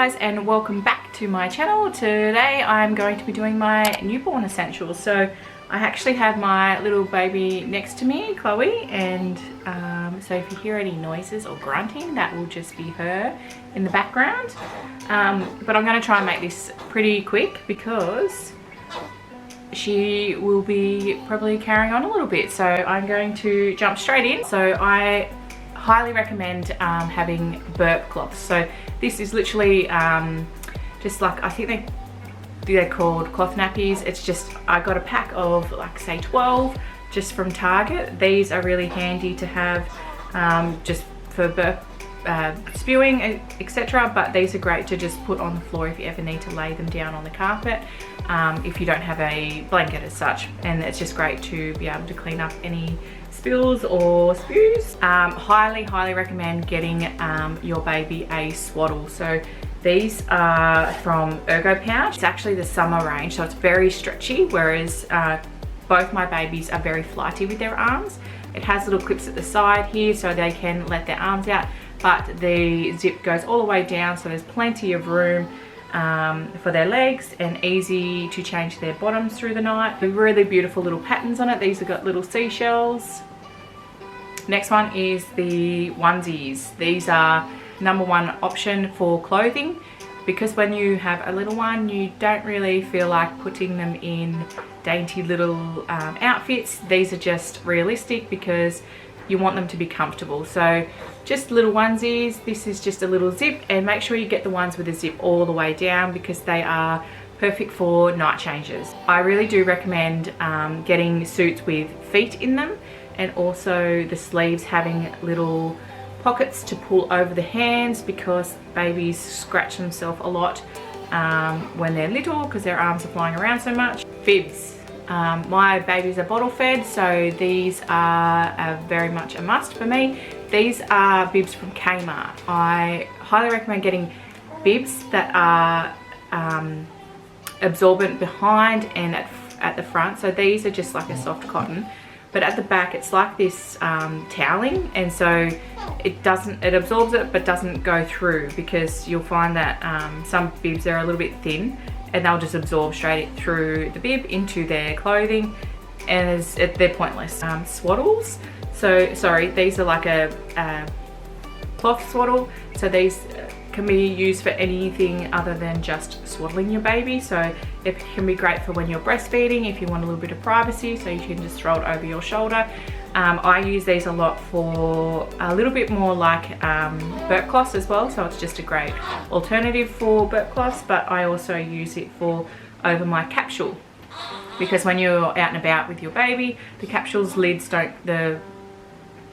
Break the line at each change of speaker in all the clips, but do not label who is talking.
guys, and welcome back to my channel. Today I'm going to be doing my newborn essentials. So I actually have my little baby next to me, Chloe, and so if you hear any noises or grunting, that will just be her in the background. But I'm going to try and make this pretty quick because she will be probably carrying on a little bit, so I'm going to jump straight in. So I highly recommend having burp cloths. So this is literally just like, I think they're called cloth nappies. It's just, I got a pack of like say 12 just from Target. These are really handy to have just for burp, spewing, etc. But these are great to just put on the floor if you ever need to lay them down on the carpet, if you don't have a blanket as such. And it's just great to be able to clean up any spills or spews. Highly recommend getting your baby a swaddle. So these are from Ergo Pouch. It's actually the summer range, so it's very stretchy, whereas both my babies are very flighty with their arms. It has little clips at the side here so they can let their arms out, but the zip goes all the way down, so there's plenty of room for their legs and easy to change their bottoms through the night. The really beautiful little patterns on it. These have got little seashells. Next one is the onesies. These are #1 option for clothing, because when you have a little one you don't really feel like putting them in dainty little outfits. These are just realistic because you want them to be comfortable. So just little onesies. This is just a little zip, and make sure you get the ones with the zip all the way down because they are perfect for night changes. I really do recommend getting suits with feet in them, and also the sleeves having little pockets to pull over the hands, because babies scratch themselves a lot when they're little because their arms are flying around so much. Bibs. My babies are bottle fed, so these are very much a must for me. These are bibs from Kmart. I highly recommend getting bibs that are absorbent behind and at the front. So these are just like a soft cotton, but at the back it's like this toweling, and so it absorbs it but doesn't go through, because you'll find that some bibs are a little bit thin and they'll just absorb straight through the bib into their clothing, and they're pointless. Swaddles. So sorry, these are like a cloth swaddle, so these can be used for anything other than just swaddling your baby. So it can be great for when you're breastfeeding, if you want a little bit of privacy, so you can just throw it over your shoulder. I use these a lot for a little bit more like burp cloths as well, so it's just a great alternative for burp cloths, but I also use it for over my capsule, because when you're out and about with your baby, the capsule's the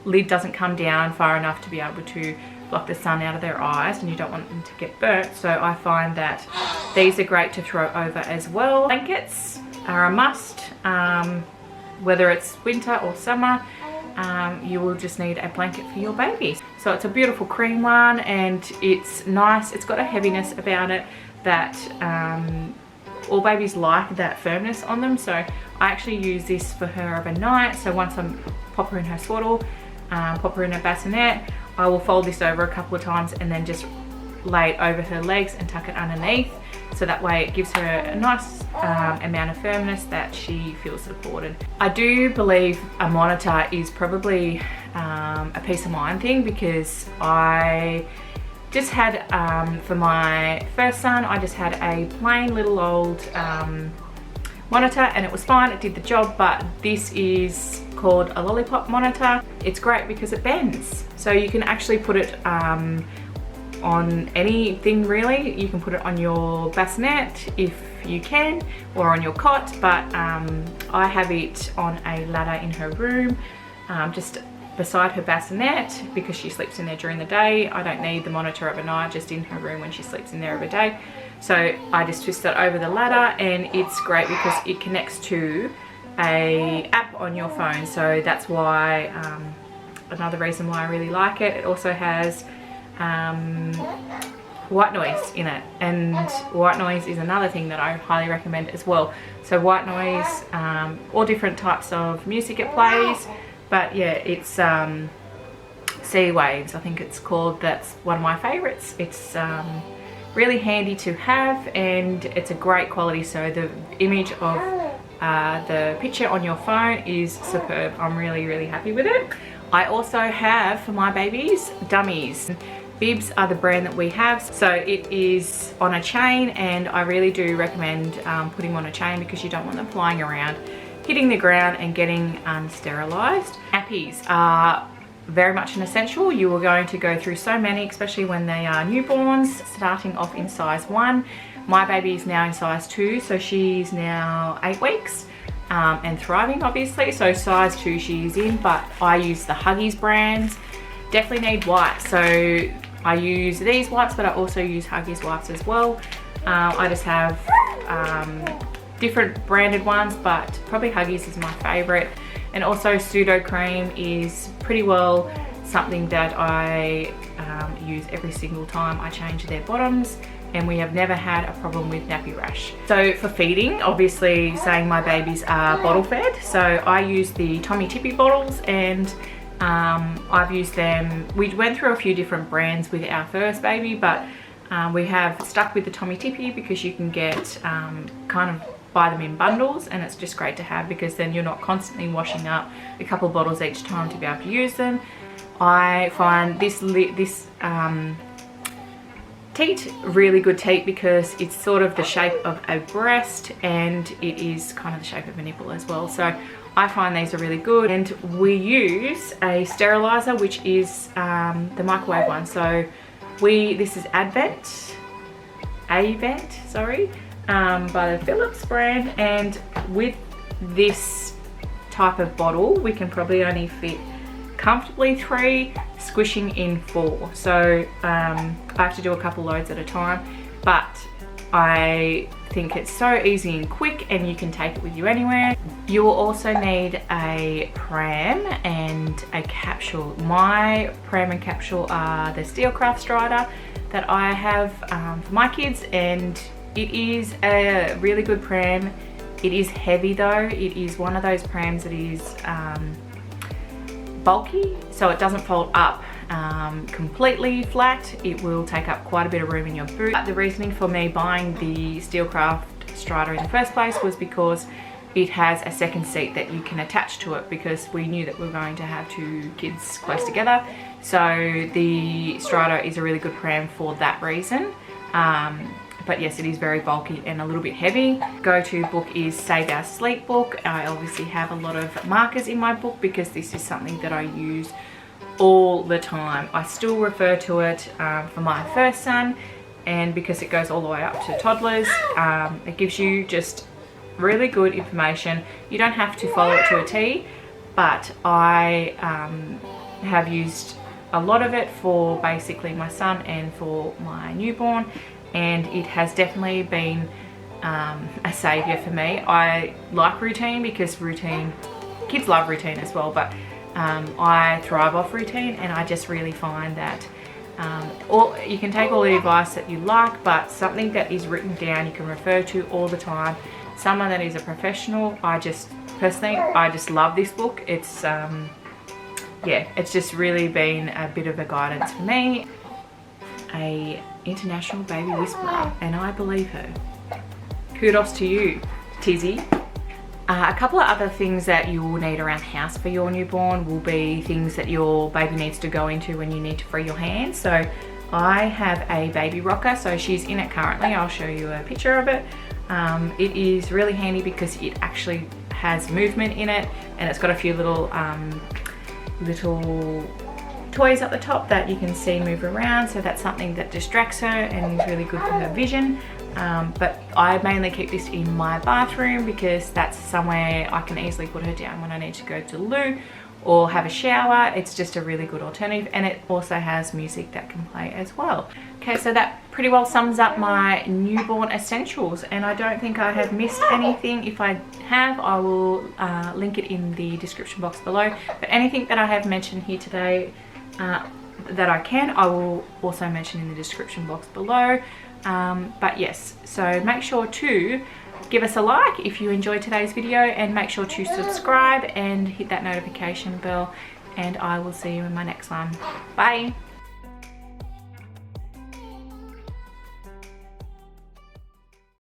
lid doesn't come down far enough to be able to block the sun out of their eyes, and you don't want them to get burnt. So I find that these are great to throw over as well. Blankets are a must, whether it's winter or summer. You will just need a blanket for your baby. So it's a beautiful cream one, and it's nice. It's got a heaviness about it that all babies like, that firmness on them. So I actually use this for her overnight. So once I pop her in her swaddle, pop her in her bassinet, I will fold this over a couple of times and then just lay it over her legs and tuck it underneath, so that way it gives her a nice amount of firmness that she feels supported. I do believe a monitor is probably a peace of mind thing, because I just had, for my first son, I just had a plain little old monitor, and it was fine, it did the job. But this is called a lollipop monitor. It's great because it bends, so you can actually put it on anything really. You can put it on your bassinet if you can, or on your cot, but I have it on a ladder in her room, just beside her bassinet, because she sleeps in there during the day. I don't need the monitor overnight, just in her room when she sleeps in there every day. So I just twist it over the ladder, and it's great because it connects to a app on your phone. So that's why, another reason why I really like it. It also has white noise in it, and white noise is another thing that I highly recommend as well. So white noise, all different types of music it plays, but yeah, it's Sea Waves, I think it's called. That's one of my favorites. It's really handy to have, and it's a great quality. So the image of the picture on your phone is superb. I'm really happy with it. I also have for my babies dummies. Bibs are the brand that we have, so it is on a chain, and I really do recommend putting them on a chain because you don't want them flying around, hitting the ground and getting unsterilised. Nappies are very much an essential. You are going to go through so many, especially when they are newborns, starting off in size 1. My baby is now in size 2, so she's now 8 weeks and thriving, obviously. So size 2 she's in, but I use the Huggies brands. Definitely need wipes, so I use these wipes, but I also use Huggies wipes as well. I just have different branded ones, but probably Huggies is my favorite. And also Sudocrem is pretty well something that I use every single time I change their bottoms, and we have never had a problem with nappy rash. So for feeding, obviously saying my babies are bottle fed, so I use the Tommee Tippee bottles, and I've used them. We went through a few different brands with our first baby, but we have stuck with the Tommee Tippee because you can get kind of buy them in bundles, and it's just great to have because then you're not constantly washing up a couple of bottles each time to be able to use them. I find this teat really good teat because it's sort of the shape of a breast, and it is kind of the shape of a nipple as well. So I find these are really good, and we use a sterilizer, which is the microwave one. So this is Avent, sorry, by the Philips brand, and with this type of bottle we can probably only fit comfortably 3, squishing in 4. So I have to do a couple loads at a time, but I think it's so easy and quick, and you can take it with you anywhere. You will also need a pram and a capsule. My pram and capsule are the Steelcraft Strider that I have for my kids, and it is a really good pram. It is heavy though. It is one of those prams that is bulky, so it doesn't fold up completely flat. It will take up quite a bit of room in your boot. But the reasoning for me buying the Steelcraft Strider in the first place was because it has a second seat that you can attach to it, because we knew that we were going to have 2 kids close together. So the Strider is a really good pram for that reason. But yes, it is very bulky and a little bit heavy. Go-to book is Save Our Sleep book. I obviously have a lot of markers in my book because this is something that I use all the time. I still refer to it for my first son, and because it goes all the way up to toddlers, it gives you just really good information. You don't have to follow it to a T, but I have used a lot of it for basically my son and for my newborn, and it has definitely been a saviour for me. I like routine because kids love routine as well, but I thrive off routine, and I just really find that you can take all the advice that you like, but something that is written down you can refer to all the time, someone that is a professional. I just love this book. It's yeah, it's just really been a bit of a guidance for me. A international baby whisperer, and I believe her. Kudos to you, Tizzy. A couple of other things that you will need around the house for your newborn will be things that your baby needs to go into when you need to free your hands. So I have a baby rocker, so she's in it currently. I'll show you a picture of it. It is really handy because it actually has movement in it, and it's got a few little toys at the top that you can see move around, so that's something that distracts her and is really good for her vision. But I mainly keep this in my bathroom because that's somewhere I can easily put her down when I need to go to the loo or have a shower. It's just a really good alternative, and it also has music that can play as well. Okay, so that pretty well sums up my newborn essentials, and I don't think I have missed anything. If I have, I will link it in the description box below. But anything that I have mentioned here today that I will also mention in the description box below. But yes, so make sure to give us a like if you enjoyed today's video, and make sure to subscribe and hit that notification bell, and I will see you in my next one. Bye.